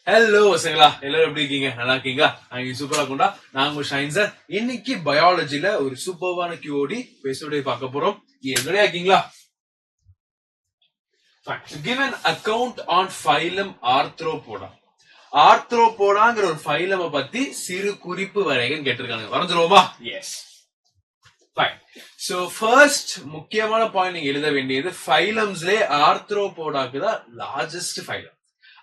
Hello பசங்களா, எல்லாரும் எப்படி இருக்கீங்க? நல்லா இருக்கீங்களா? நாங்க சூப்பரா இருக்கும்டா. நாங்க உங்க ஷைன் சார். இன்னைக்கு பயாலஜில ஒரு சூப்பர்வான கியூஓடி பேசுறதை பார்க்க போறோம். ரெடியா இருக்கீங்களா? To give an account on phylum Arthropoda. ஆர்த்ரோபோடாங்கிற ஒரு ஃபைலம் பத்தி சிறு குறிப்பு வரைகன்னு கேட்டிருக்காங்க. வரைஞ்சிருவோமா? எஸ். ஃபைன். சோ ஃபர்ஸ்ட் முக்கியமான பாயிண்ட் நீங்க எழுத வேண்டியது ஃபைலம்ஸ்லே ஆர்த்ரோபோடாக்கு தான் லார்ஜஸ்ட் ஃபைலம்.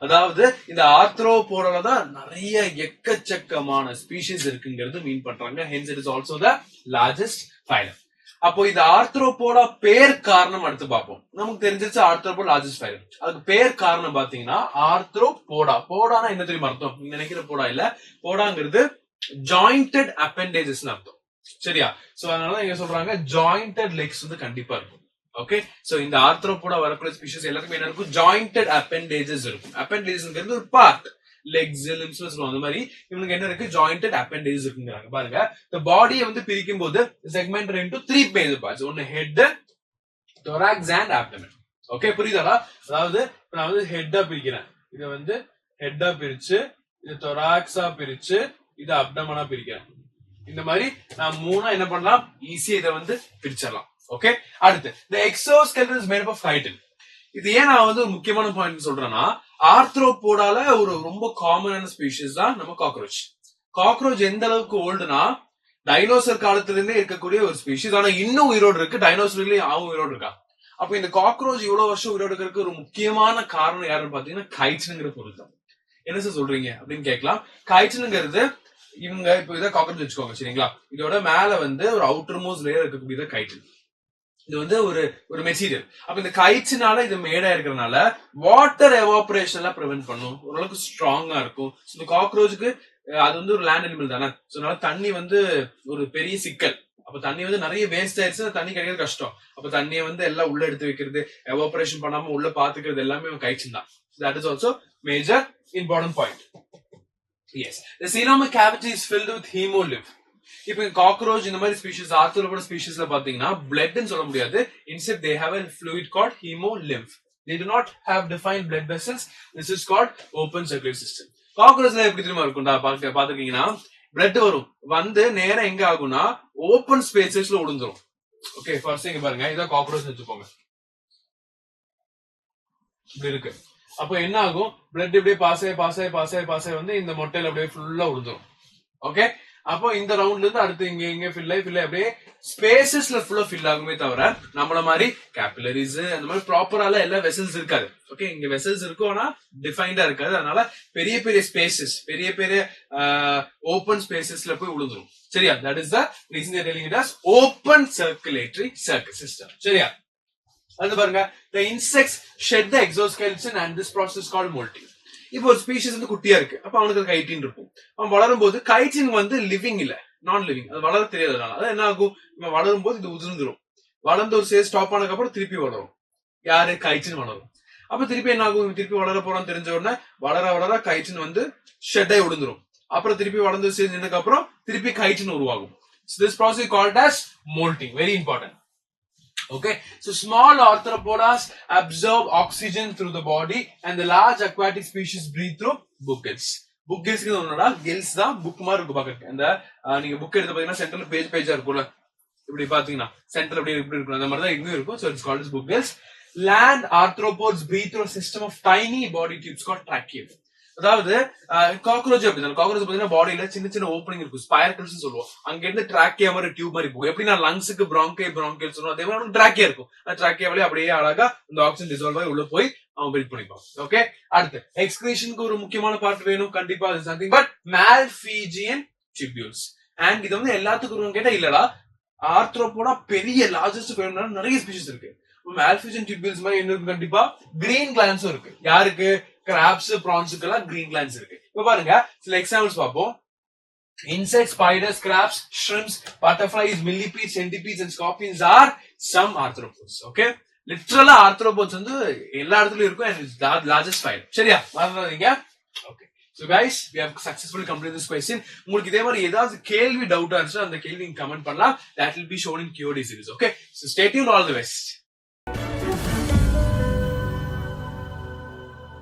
அதாவது இந்த ஆர்த்ரோபோடால தான் நிறைய எக்கச்சக்கமான ஸ்பீஷிஸ் இருக்குங்கிறது மீன் பண்றாங்க. Hence it is also the largest phylum. அப்போ இந்த ஆர்த்ரோபோடா பேர் காரணம் அடுத்து பார்ப்போம். நமக்கு தெரிஞ்சிருச்சு ஆர்த்ரோபோடா லார்ஜஸ்ட் ஃபைலம். அதுக்கு பேர் காரணம் பாத்தீங்கன்னா ஆர்த்ரோபோடா. போடானா என்ன தெரியுமா அர்த்தம்? நீங்க நினைக்கிற போடா இல்ல, போடாங்கிறது ஜாயிண்டட் அப்பெண்டேஜஸ் அர்த்தம். சரியா? சோ அதனால இங்க சொல்றாங்க ஜாயிண்டட் லெக்ஸ் வந்து கண்டிப்பா இருக்கும். ஓகே, சோ இந்த ஆர்த்ரோபோடா வரக்கூடிய ஸ்பீஷிஸ் எல்லாத்துக்கும் என்ன இருக்கும்? ஜாயிண்டட் அப்பெண்டேஜஸ் இருக்கும். அப்பெண்டேஜஸ்ங்கிறது ஒரு பார்ட், லெக்ஸ் லிம்ஸ் சொல்லுவோம். அந்த மாதிரி இவனுக்கு என்ன இருக்கு? ஜாயிண்டட் அப்பெண்டேஜஸ் இருக்குங்கிறாங்க. பாருங்க, இந்த பாடியை வந்து பிரிக்கும் போது செக்மெண்டட் இன்டு 3 மேஜர் பார்ட்ஸ். ஒன்னு ஹெட், தொராக்ஸ் அண்ட் ஆப்டமன். ஓகே, புரியுதாடா? அதாவது நான் வந்து ஹெட்டா பிரிக்கிறேன், இதை வந்து ஹெட்டா பிரிச்சு, இது தொராக்ஸா பிரிச்சு, இது அப்டமனா பிரிக்கிறேன். இந்த மாதிரி நான் மூணா என்ன பண்ணலாம்? ஈஸியா இதை வந்து பிரிச்சிடலாம். ஓகே, அடுத்து the exoskeleton is made up of chitin. இது ஏன் நான் வந்து ஒரு முக்கியமான பாயிண்ட் சொல்றேன்னா, ஆர்த்ரோபோடால ஒரு ரொம்ப காமனான ஸ்பீஷிஸ் தான் நம்ம காக்ரோச். காக்ரோச் எந்த அளவுக்கு ஓல்டுனா டைனோசர் காலத்துல இருந்தே இருக்கக்கூடிய ஒரு ஸ்பீஷிஸ். ஆனா இன்னும் உயிரோடு இருக்கு. டைனோசர்லயும் அவங்க உயிரோடு இருக்கா. அப்ப இந்த காக்ரோச் இவ்வளவு வருஷம் உயிரோடு இருக்கிறதுக்கு ஒரு முக்கியமான காரணம் யாருன்னு பாத்தீங்கன்னா கைட்டின்ங்கிற பொருள் தான். என்ன சார் சொல்றீங்க அப்படின்னு கேட்கலாம். கைட்டின்ங்கிறது இவங்க இப்ப இதை காக்ரோச் வச்சுக்கோங்க, சரிங்களா? இதோட மேல வந்து ஒரு அவுட்டர் மோஸ்ட் லேயர் இருக்கக்கூடியது கைட்டின். இது வந்து ஒரு மெட்டீரியல். அப்ப இந்த கைட்ஸ்னால இது மேடா இருக்கிறதுனால வாட்டர் எவாபரேஷன் எல்லாம் ப்ரிவென்ட் பண்ணும். ஓரளவுக்கு ஸ்ட்ராங்கா இருக்கும். இந்த காக்ரோச்சுக்கு அது வந்து ஒரு லேண்ட் அனிமல் தானே. அதனால தண்ணி வந்து ஒரு பெரிய சிக்கல். அப்ப தண்ணி வந்து நிறைய வேஸ்ட் ஆயிடுச்சு, தண்ணி கிடைக்கிறது கஷ்டம். அப்ப தண்ணியை வந்து எல்லாம் உள்ள எடுத்து வைக்கிறது, எவாபரேஷன் பண்ணாம உள்ள பாத்துக்கிறது எல்லாமே கைட்ஸ் தான். That is also major important point. Yes, the coelomic cavity is filled with hemolymph. இப்ப காக்ரோச் இந்த மாதிரி ஸ்பீஷிஸ், ஆர்த்ரோபோடா ஸ்பீஷிஸ்ல பாத்தீங்கன்னா பிளட்னு சொல்ல முடியாது. Instead they have a fluid called hemolymph. They do not have defined blood vessels. This is called open circulatory system. காக்ரோச்ல எப்படி தெரியுமா இருக்கும்டா? பாத்துருக்கீங்கன்னா blood வரும், வந்து நேரம் எங்க ஆகும்னா ஓபன் ஸ்பேசஸ்ல விழுந்துரும். ஓகே, ஃபர்ஸ்ட் இங்க பாருங்க, இதான் காக்ரோச் வச்சுக்கோங்க. இப்படி இருக்கு. அப்போ என்ன ஆகும்? பிளட் இப்படியே பாஸ் ஆகி வந்து இந்த மொட்டையில அப்படியே ஃபுல்லா விழுந்துரும். ஓகே, அப்போ இந்த ரவுண்ட்ல இருந்து அடுத்து இங்க ஃபில் ஆகி அப்படியே ஸ்பேசஸ்ல ஃபுல்லா ஃபில் ஆகுமே தவிர நம்மள மாதிரி கேபிலரிஸ் அந்த மாதிரி ப்ராப்பரால எல்லா வெசல்ஸ் இருக்காது. ஓகே, இங்க வெசல்ஸ் இருக்கும், ஆனா டிஃபைன்டா இருக்காது. அதனால பெரிய பெரிய ஸ்பேசஸ், பெரிய பெரிய ஓபன் ஸ்பேசஸ்ல போய் விழுந்துரும். சரியா? That is the reason they are telling it as open circulatory system. சரியா? அது பாருங்க, the insects shed the exoskeleton and this process is called molting. இப்போ ஒரு ஸ்பீஷிஸ் வந்து குட்டியா இருக்கு, அப்ப அவனுக்கு கைட்டின் இருக்கும். அவன் வளரும் போது கைட்டின் வந்து லிவிங் இல்ல, நான் லிவிங். அது வளர தெரியாதனால அது என்ன ஆகும்? இவன் வளரும் போது இது உதிர்ந்துரும். வளர்ந்து ஒரு ஸ்டேஜ் ஸ்டாப் ஆனதுக்கு அப்புறம் திருப்பி வளரும். யாரு? கைட்டின் வளரும். அப்ப திருப்பி என்ன ஆகும்? திருப்பி வளர போறான்னு தெரிஞ்ச உடனே வளர கைட்டின் வந்து ஷெட் ஆகி விழுந்துரும். அப்புறம் திருப்பி வளர்ந்து ஸ்டேஜ் நின்னதுக்கு அப்புறம் திருப்பி கைட்டின் உருவாகும். So this process is called as molting. Very important. Okay, so small arthropodas absorb oxygen through the body and the large aquatic species breathe through book gills. Book gills க்கு என்னடா? gills தான் book மாதிரி இருக்கு பாக்க. அந்த நீங்க book எடுத்து பாத்தீங்கன்னா சென்டர்ல பேஜா இருக்கும்ல, இப்படி பாத்தீங்கன்னா சென்டர் அப்படியே இப்படி இருக்கும். அந்த மாதிரி தான் இங்க இருக்கும். So it's called as book gills. Land arthropods breathe through a system of tiny body tubes called tracheae. அதாவது காக்ரோச் அப்படிதான். காக்ரோச் பாத்தீங்கன்னா பாடியில சின்ன சின்ன ஓப்பனிங் இருக்கும், ஸ்பைரக்கிள்ஸ் சொல்லுவோம். அங்க இருந்து டிராக்கியா மாதிரி டியூப் மாதிரி இருக்கும். எப்படின்னா லங்ஸுக்கு பிராங்கியல் சொல்லுவோம், அதே மாதிரி டிராக்கியா இருக்கும். டிராக்கியாவிலே அப்படியே அழகா இந்த ஆக்சிஜன் டிசால்வ் ஆகி உள்ள போய் அவன் பிரீத் பண்ணிப்பான். ஓகே, அடுத்து எக்ஸ்கிரீஷனுக்கு ஒரு முக்கியமான பார்ட் வேணும் கண்டிப்பா. Something but malpighian tubules. And இது வந்து எல்லாத்துக்கும் கேட்டா இல்லடா, ஆர்த்ரோபோடா பெரிய லார்ஜஸ்ட் ஃபைலம், நிறைய ஸ்பீஷிஸ் இருக்கு. மால்பிஜியன் டியூபியூல்ஸ் மாதிரி என்ன இருக்கு? கண்டிப்பா கிரீன் கிளான்ஸும் இருக்கு. யாருக்கு? கிராப்ஸ், பிரான்ஸுக்கு எல்லாம் கிரீன் கிளான்ஸ் இருக்கு. இப்ப பாருங்க சில எக்ஸாம்பிள்ஸ் பார்ப்போம். Insects, spiders, crabs, shrimps, butterflies, millipedes, centipedes and scorpions are some arthropods. Okay, literally arthropods வந்து எல்லா இடத்துலயும் இருக்கும் and it's the largest phylum. சரியா? மறந்துடாதீங்க. Okay, so guys, we have successfully completed this question. உங்களுக்கு இதே மாதிரி ஏதாவது கேள்வி டவுட்டா இருந்துச்சுன்னா அந்த கேள்வி கமெண்ட் பண்ணலாம். That will be shown in QOD series. Okay, so stay tuned. All the best.